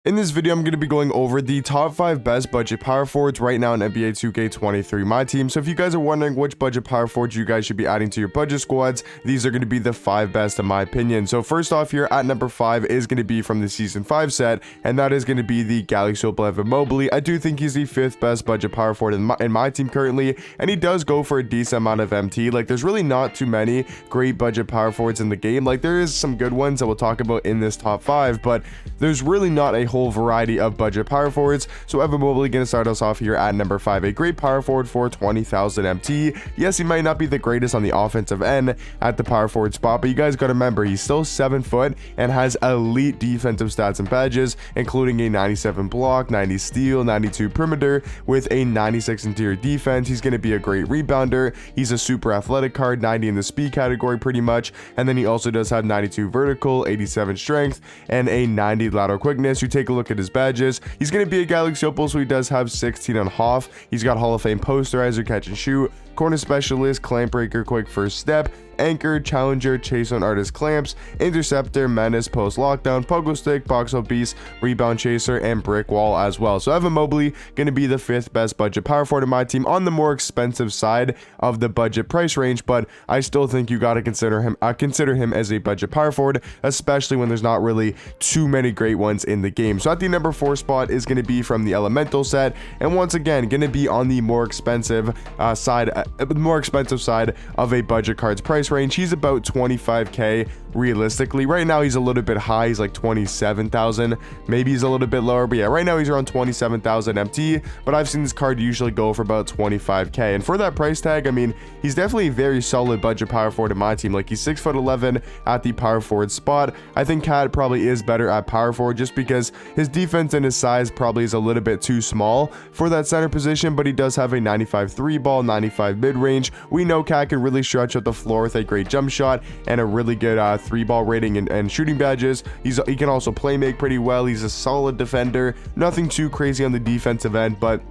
In this video, I'm going to be going over the top 5 best budget power forwards right now in NBA 2K23 My Team. So if you guys are wondering which budget power forwards you guys should be adding to your budget squads, these are going to be the 5 best in my opinion. So first off here at number 5 is going to be from the Season 5 set, and that is going to be the Galaxy Opal Mobley. I do think he's the 5th best budget power forward in my team currently, and he does go for a decent amount of MT. Like, there's really not too many great budget power forwards in the game. Like, there is some good ones that we'll talk about in this top 5, but there's really not a whole variety of budget power forwards. So Evan Mobley going to start us off here at number 5, a great power forward for 20,000 MT. Yes, he might not be the greatest on the offensive end at the power forward spot, but you guys got to remember, he's still 7 foot and has elite defensive stats and badges, including a 97 block, 90 steal, 92 perimeter with a 96 interior defense. He's going to be a great rebounder. He's a super athletic card, 90 in the speed category pretty much, and then he also does have 92 vertical, 87 strength, and a 90 lateral quickness. You take a look at his badges, he's going to be a Galaxy Opal, so he does have 16 on Hoff. He's got Hall of Fame posterizer, catch and shoot, corner specialist, clamp breaker, quick first step, anchor, challenger, chase on artist clamps, interceptor, menace, post lockdown, pogo stick, box out beast, rebound chaser, and brick wall as well. So Evan Mobley going to be the 5th best budget power forward in my team, on the more expensive side of the budget price range, but I still think you got to consider him as a budget power forward, especially when there's not really too many great ones in the game. So at the number 4 spot is going to be from the Elemental set, and once again going to be on the more expensive side of a budget card's price range. He's about 25k realistically. Right now he's a little bit high, he's like 27,000, maybe he's a little bit lower, but yeah, right now he's around 27,000 MT, but I've seen this card usually go for about 25k, and for that price tag, I mean, he's definitely a very solid budget power forward in my team. Like, he's 6'11" at the power forward spot. I think Cat probably is better at power forward just because his defense and his size probably is a little bit too small for that center position, but he does have a 95 3 ball, 95 mid-range. We know Cat can really stretch out the floor with a great jump shot and a really good 3-ball rating and shooting badges. He can also play make pretty well. He's a solid defender, nothing too crazy on the defensive end, but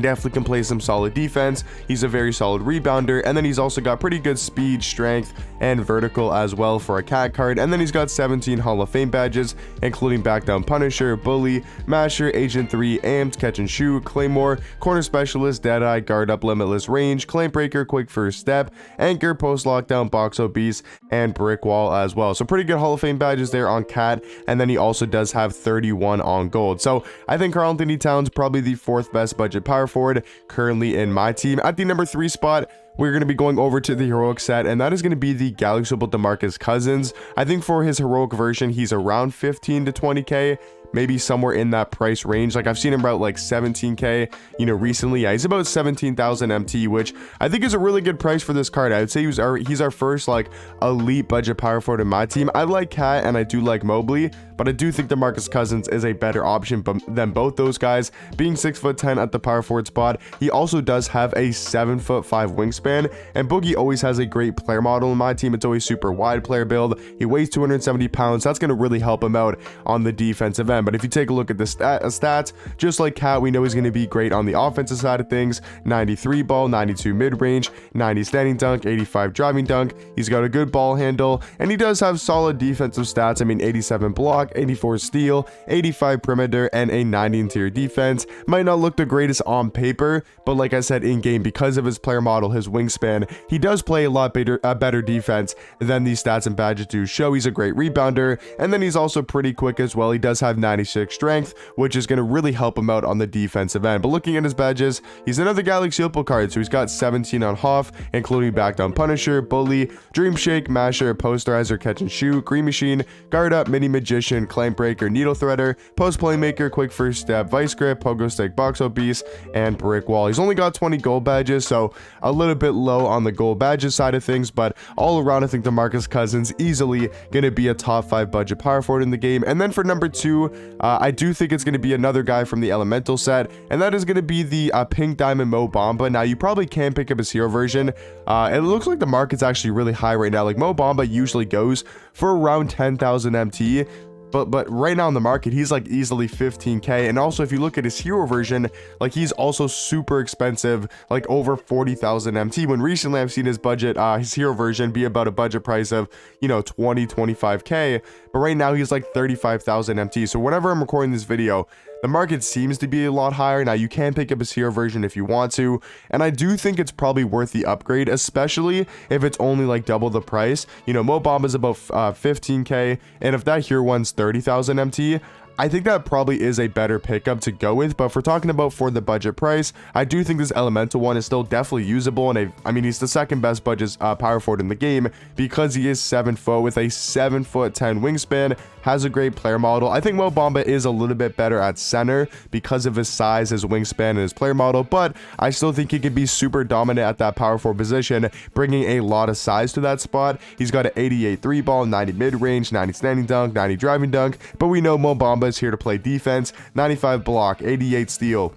definitely can play some solid defense. He's a very solid rebounder, and then he's also got pretty good speed, strength, and vertical as well for a Cat card. And then he's got 17 Hall of Fame badges, including back down Punisher, Bully, Masher, Agent 3, Amped, catch and shoot, Claymore, corner specialist, Deadeye, guard up, limitless range, clamp breaker, quick first step, anchor, post lockdown, box out beast, and brick wall as well. So pretty good Hall of Fame badges there on Cat, and then he also does have 31 on gold. So I think Karl Anthony Towns probably the 4th best budget power forward currently in my team. At the number 3 spot, we're going to be going over to the heroic set, and that is going to be the Galaxy Opal DeMarcus Cousins. I think for his heroic version, he's around 15 to 20k, maybe somewhere in that price range. Like, I've seen him about like 17k, recently. Yeah, he's about 17,000 MT, which I think is a really good price for this card. I would say he's our first like elite budget power forward in my team. I like Cat and I do like Mobley, but I do think DeMarcus Cousins is a better option than both those guys. Being 6'10" at the power forward spot, he also does have a 7'5" wingspan, and Boogie always has a great player model in my team. It's always super wide player build. He weighs 270 pounds. That's going to really help him out on the defensive end. But if you take a look at the stats, just like Cat, we know he's going to be great on the offensive side of things. 93 ball, 92 mid-range, 90 standing dunk, 85 driving dunk. He's got a good ball handle, and he does have solid defensive stats. I mean, 87 block, 84 steal, 85 perimeter, and a 90 interior defense. Might not look the greatest on paper, but like I said, in game, because of his player model, his wingspan, he does play a lot better defense than these stats and badges do show. He's a great rebounder, and then he's also pretty quick as well. He does have 96 strength, which is going to really help him out on the defensive end. But looking at his badges, he's another Galaxy Opal card, so he's got 17 on Hoff, including back down Punisher, Bully, Dream Shake, Masher, posterizer, catch and shoot, Green Machine, guard up, mini magician, clamp breaker, needle threader, post playmaker, quick first step, vice grip, pogo stick, box out beast, and brick wall. He's only got 20 gold badges, so a little bit low on the gold badges side of things, but all around I think DeMarcus Cousins easily going to be a top 5 budget power forward in the game. And then for number 2, I do think it's going to be another guy from the Elemental set, and that is going to be the Pink Diamond Mo Bamba. Now, you probably can pick up his hero version. It looks like the market's actually really high right now. Like, Mo Bamba usually goes for around 10,000 MT. but right now in the market, he's like easily 15k. And also, if you look at his hero version, like he's also super expensive, like over 40,000 MT, when recently I've seen his budget, his hero version be about a budget price of, you know, 25k, but right now he's like 35,000 MT. So whenever I'm recording this video, the market seems to be a lot higher. Now, you can pick up his hero version if you want to, and I do think it's probably worth the upgrade, especially if it's only like double the price. You know, Mo Bamba is about 15k, and if that hero one's 30,000 MT, I think that probably is a better pickup to go with. But if we're talking about for the budget price, I do think this elemental one is still definitely usable. And I mean, he's the second best budget power forward in the game because he is 7 foot with a 7'10" wingspan, has a great player model. I think Mo Bamba is a little bit better at center because of his size, his wingspan, and his player model, but I still think he could be super dominant at that power forward position, bringing a lot of size to that spot. He's got an 88 3 ball, 90 mid-range, 90 standing dunk, 90 driving dunk, but we know Mo Bamba is here to play defense. 95 block, 88 steal,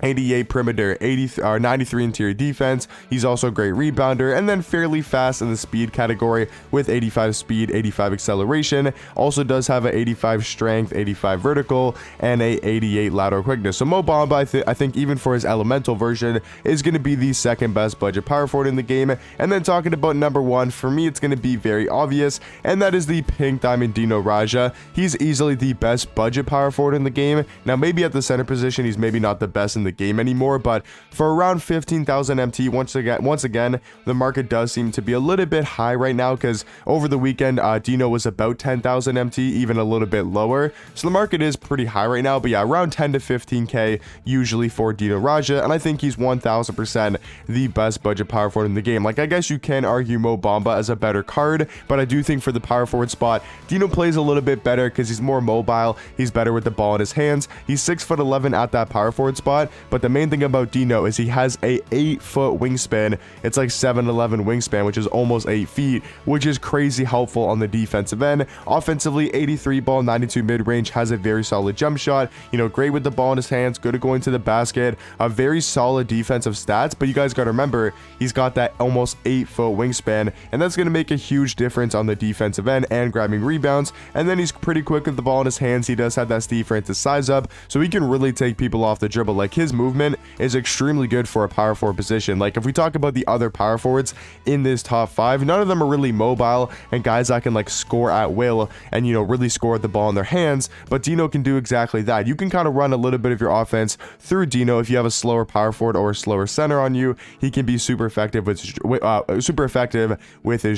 88 perimeter, 93 interior defense. He's also a great rebounder, and then fairly fast in the speed category with 85 speed, 85 acceleration. Also does have an 85 strength, 85 vertical, and a 88 lateral quickness. So Mo Bamba, I think even for his elemental version, is going to be the second best budget power forward in the game. And then talking about number one, for me, it's going to be very obvious, and that is the pink diamond Dino Raja. He's easily the best budget power forward in the game. Now, maybe at the center position, he's maybe not the best in the game anymore, but for around 15,000 MT, once again, the market does seem to be a little bit high right now, because over the weekend, Dino was about 10,000 MT, even a little bit lower. So the market is pretty high right now, but yeah, around 10 to 15k usually for Dino Raja, and I think he's 1000% the best budget power forward in the game. Like, I guess you can argue Mo Bamba as a better card, but I do think for the power forward spot, Dino plays a little bit better because he's more mobile, he's better with the ball in his hands. He's 6'11" at that power forward spot, but the main thing about Dino is he has a 8-foot wingspan. It's like 7'11" wingspan, which is almost 8 feet, which is crazy helpful on the defensive end. Offensively, 83 ball, 92 mid-range, has a very solid jump shot, you know, great with the ball in his hands, good at going to the basket, a very solid defensive stats. But you guys got to remember, he's got that almost 8-foot wingspan, and that's going to make a huge difference on the defensive end and grabbing rebounds. And then he's pretty quick with the ball in his hands. He does have that Steve Francis size up, so he can really take people off the dribble. Like, his movement is extremely good for a power forward position. Like, if we talk about the other power forwards in this top 5, none of them are really mobile and guys that can like score at will and, you know, really score the ball in their hands, but Dino can do exactly that. You can kind of run a little bit of your offense through Dino. If you have a slower power forward or a slower center on you, he can be super effective with his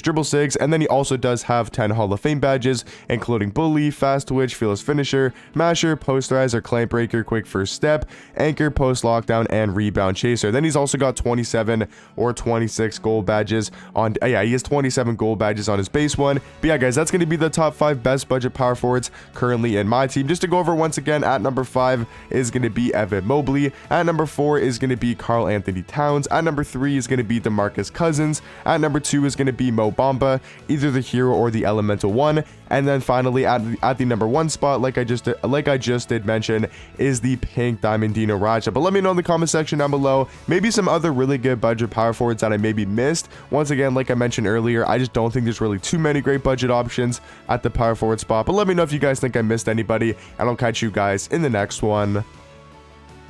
dribble sigs. And then he also does have 10 Hall of Fame badges, including bully, fast twitch, fearless finisher, masher, posterizer, clamp breaker, quick first step, anchor, post lockdown, and rebound chaser. Then he's also got 27 or 26 gold badges on, he has 27 gold badges on his base one. But yeah, guys, that's going to be the top 5 best budget power forwards currently in my team. Just to go over once again, at number 5 is going to be Evan Mobley. At number 4 is going to be Karl Anthony Towns. At number 3 is going to be DeMarcus Cousins. At number 2 is going to be Mo Bamba, either the hero or the elemental one. And then finally, at the number 1 spot, like I just did mention, is the pink diamond Dino Raja. But let me know in the comment section down below, maybe some other really good budget power forwards that I maybe missed. Once again, like I mentioned earlier, I just don't think there's really too many great budget options at the power forward spot. But let me know if you guys think I missed anybody, and I'll catch you guys in the next one.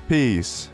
Peace.